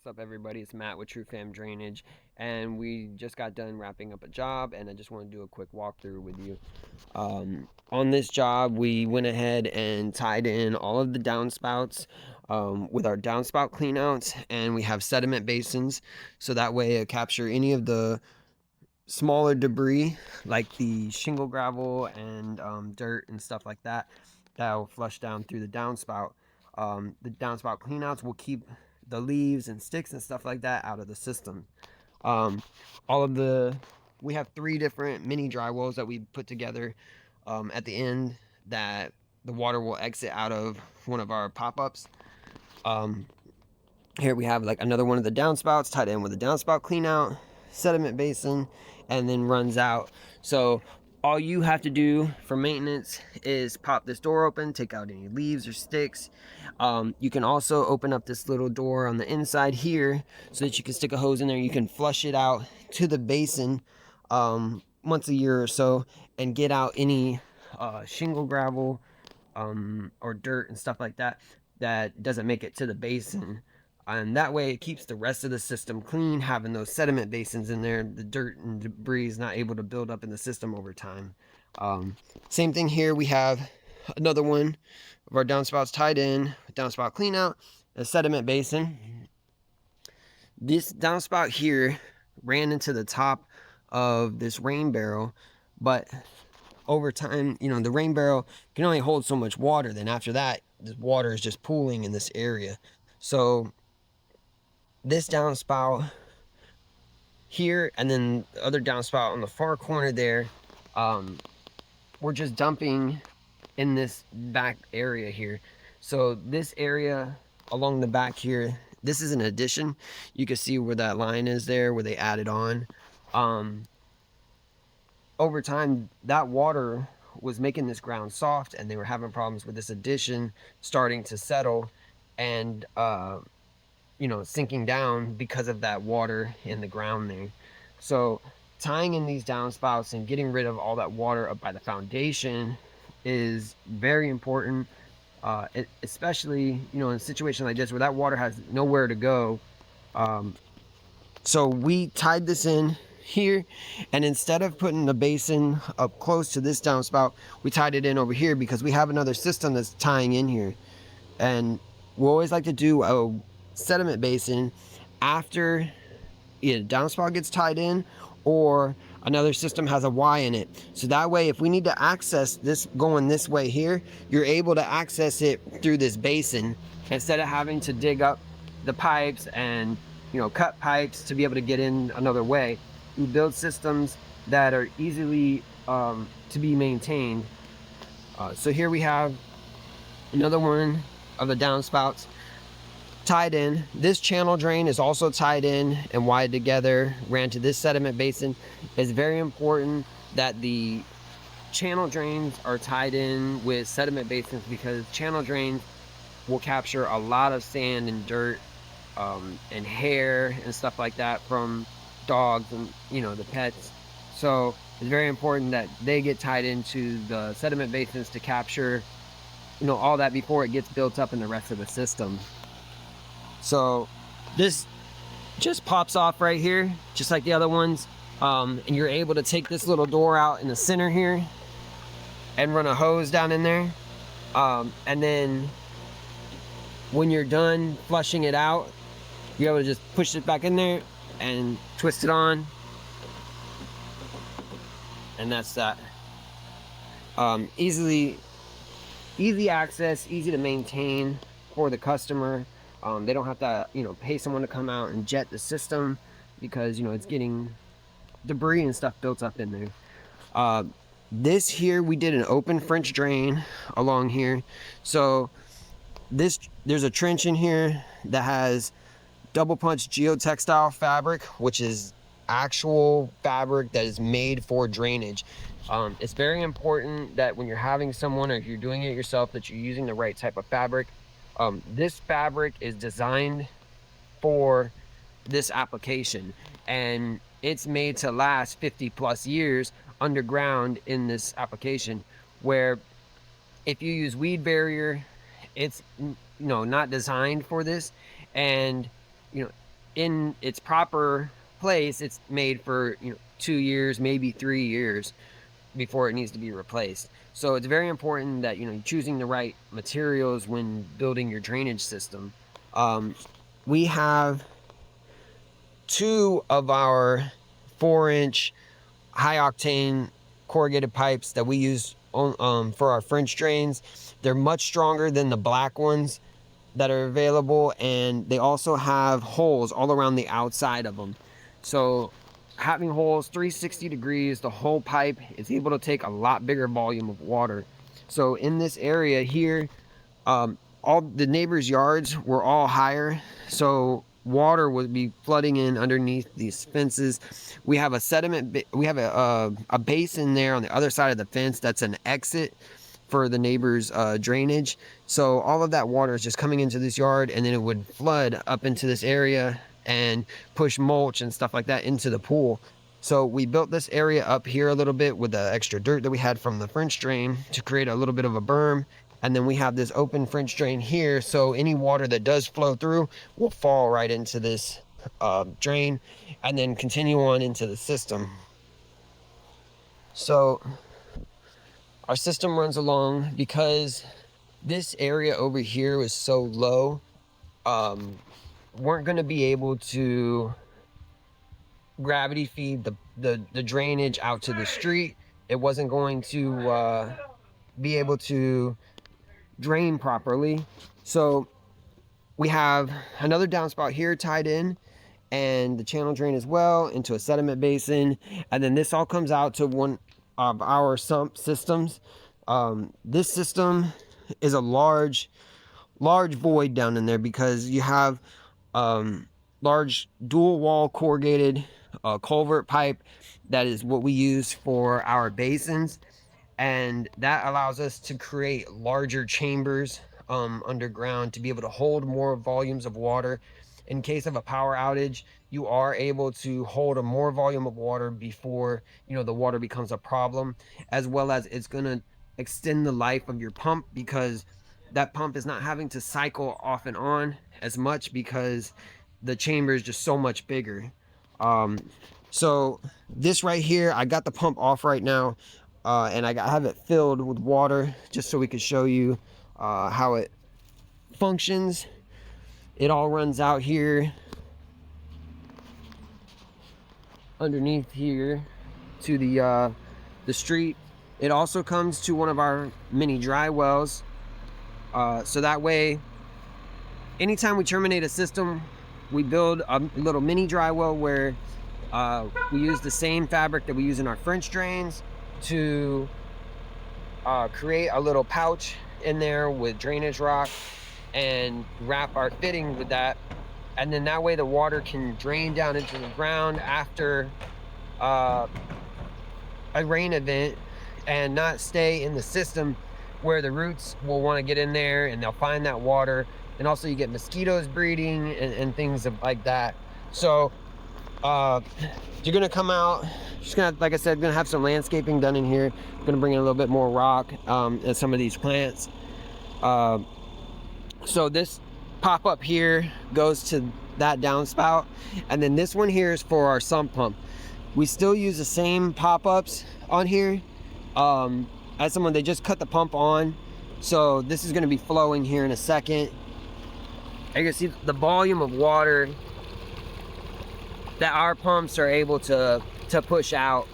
What's up, everybody? It's Matt with Trufam Drainage, and we just got done wrapping up a job, and I just want to do a quick walkthrough with you. On this job, we went ahead and tied in all of the downspouts with our downspout cleanouts, and we have sediment basins, so that way it capture any of the smaller debris like the shingle gravel and dirt and stuff like that that will flush down through the downspout. The downspout cleanouts will keep the leaves and sticks and stuff like that out of the system. Um, all of the we have 3 different mini dry wells that we put together at the end that the water will exit out of one of our pop-ups. Here we have like another one of the downspouts tied in with a downspout cleanout, sediment basin, and then runs out. So all you have to do for maintenance is pop this door open, take out any leaves or sticks. You can also open up this little door on the inside here so that you can stick a hose in there. You can flush it out to the basin once a year or so and get out any shingle gravel or dirt and stuff like that that doesn't make it to the basin. And that way it keeps the rest of the system clean, having those sediment basins in there. The dirt and debris is not able to build up in the system over time. Same thing here. We have another one of our downspouts tied in, downspout cleanout, a sediment basin. This downspout here ran into the top of this rain barrel, but over time, the rain barrel can only hold so much water. Then after that, the water is just pooling in this area. So this downspout here and then the other downspout on the far corner there, we're just dumping in this back area here. So this area along the back here, this is an addition. You can see where that line is there, where they added on. Over time, that water was making this ground soft, and they were having problems with this addition starting to settle and sinking down because of that water in the ground there. So tying in these downspouts and getting rid of all that water up by the foundation is very important, especially in a situation like this where that water has nowhere to go. So we tied this in here, and instead of putting the basin up close to this downspout, we tied it in over here because we have another system that's tying in here. And we always like to do a sediment basin after either downspout gets tied in or another system has a Y in it. So that way, if we need to access this going this way here, you're able to access it through this basin instead of having to dig up the pipes and cut pipes to be able to get in another way. We build systems that are easily to be maintained. So here we have another one of the downspouts tied in. This channel drain is also tied in and wired together, ran to this sediment basin. It's very important that the channel drains are tied in with sediment basins because channel drains will capture a lot of sand and dirt and hair and stuff like that from dogs and the pets. So it's very important that they get tied into the sediment basins to capture all that before it gets built up in the rest of the system. So this just pops off right here, just like the other ones. And you're able to take this little door out in the center here and run a hose down in there. And then when you're done flushing it out, you're able to just push it back in there and twist it on. And that's that. Easy access, easy to maintain for the customer. They don't have to, pay someone to come out and jet the system because, it's getting debris and stuff built up in there. This here, we did an open French drain along here. So there's a trench in here that has double punch geotextile fabric, which is actual fabric that is made for drainage. It's very important that when you're having someone or if you're doing it yourself that you're using the right type of fabric. This fabric is designed for this application, and it's made to last 50 plus years underground in this application, where if you use weed barrier, it's not designed for this. And in its proper place, it's made for 2 years, maybe 3 years before it needs to be replaced. So it's very important that you're choosing the right materials when building your drainage system. We have 2 of our 4-inch high octane corrugated pipes that we use on, for our French drains. They're much stronger than the black ones that are available, and they also have holes all around the outside of them. So having holes 360 degrees, the whole pipe is able to take a lot bigger volume of water. So in this area here, all the neighbors' yards were all higher, so water would be flooding in underneath these fences. We have a a basin there on the other side of the fence that's an exit for the neighbors' drainage. So all of that water is just coming into this yard, and then it would flood up into this area and push mulch and stuff like that into the pool. So we built this area up here a little bit with the extra dirt that we had from the French drain to create a little bit of a berm. And then we have this open French drain here, so any water that does flow through will fall right into this drain and then continue on into the system. So our system runs along, because this area over here was so low, weren't going to be able to gravity feed the drainage out to the street. It wasn't going to be able to drain properly. So we have another downspout here tied in, and the channel drain as well into a sediment basin, and then this all comes out to one of our sump systems. This system is a large void down in there, because you have large dual wall corrugated culvert pipe that is what we use for our basins, and that allows us to create larger chambers underground to be able to hold more volumes of water. In case of a power outage, you are able to hold a more volume of water before the water becomes a problem, as well as it's going to extend the life of your pump, because that pump is not having to cycle off and on as much, because the chamber is just so much bigger. So this right here, I got the pump off right now, and I have it filled with water just so we could show you how it functions. It all runs out here underneath here to the street. It also comes to one of our mini dry wells, so that way anytime we terminate a system, we build a little mini dry well where we use the same fabric that we use in our French drains to create a little pouch in there with drainage rock, and wrap our fitting with that, and then that way the water can drain down into the ground after a rain event, and not stay in the system where the roots will want to get in there and they'll find that water, and also you get mosquitoes breeding and things like that. So you're gonna come out, just gonna, like I said, gonna have some landscaping done in here. I'm gonna bring in a little bit more rock and some of these plants. So this pop-up here goes to that downspout, and then this one here is for our sump pump. We still use the same pop-ups on here. As someone, they just cut the pump on, so this is going to be flowing here in a second. You can see the volume of water that our pumps are able to push out.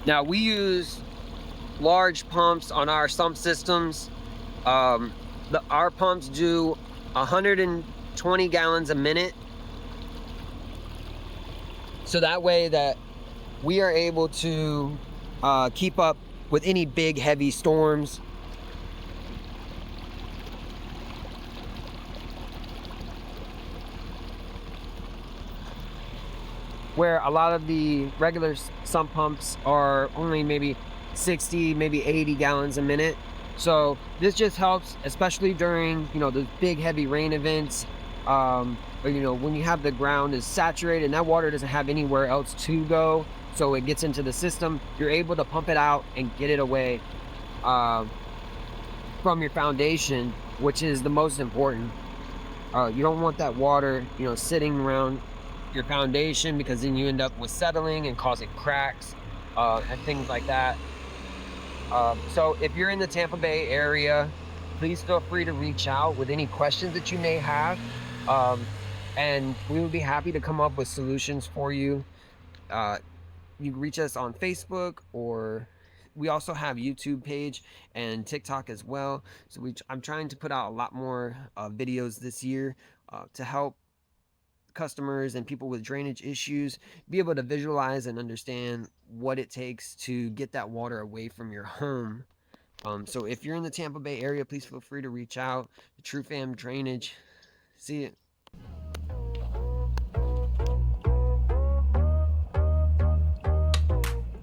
Now we use large pumps on our sump systems. Our pumps do 120 gallons a minute. So that way that we are able to keep up with any big heavy storms. Where a lot of the regular sump pumps are only maybe 60, maybe 80 gallons a minute. So this just helps, especially during, the big heavy rain events, or, when you have the ground is saturated and that water doesn't have anywhere else to go. so it gets into the system. You're able to pump it out and get it away from your foundation, which is the most important. You don't want that water, sitting around your foundation, because then you end up with settling and causing cracks and things like that. So if you're in the Tampa Bay area, please feel free to reach out with any questions that you may have. Um, and we would be happy to come up with solutions for you. Uh, you can reach us on Facebook, or we also have YouTube page and TikTok as well. So I'm trying to put out a lot more videos this year to help customers and people with drainage issues be able to visualize and understand what it takes to get that water away from your home. So if you're in the Tampa Bay area, please feel free to reach out to Trufam Drainage. See you.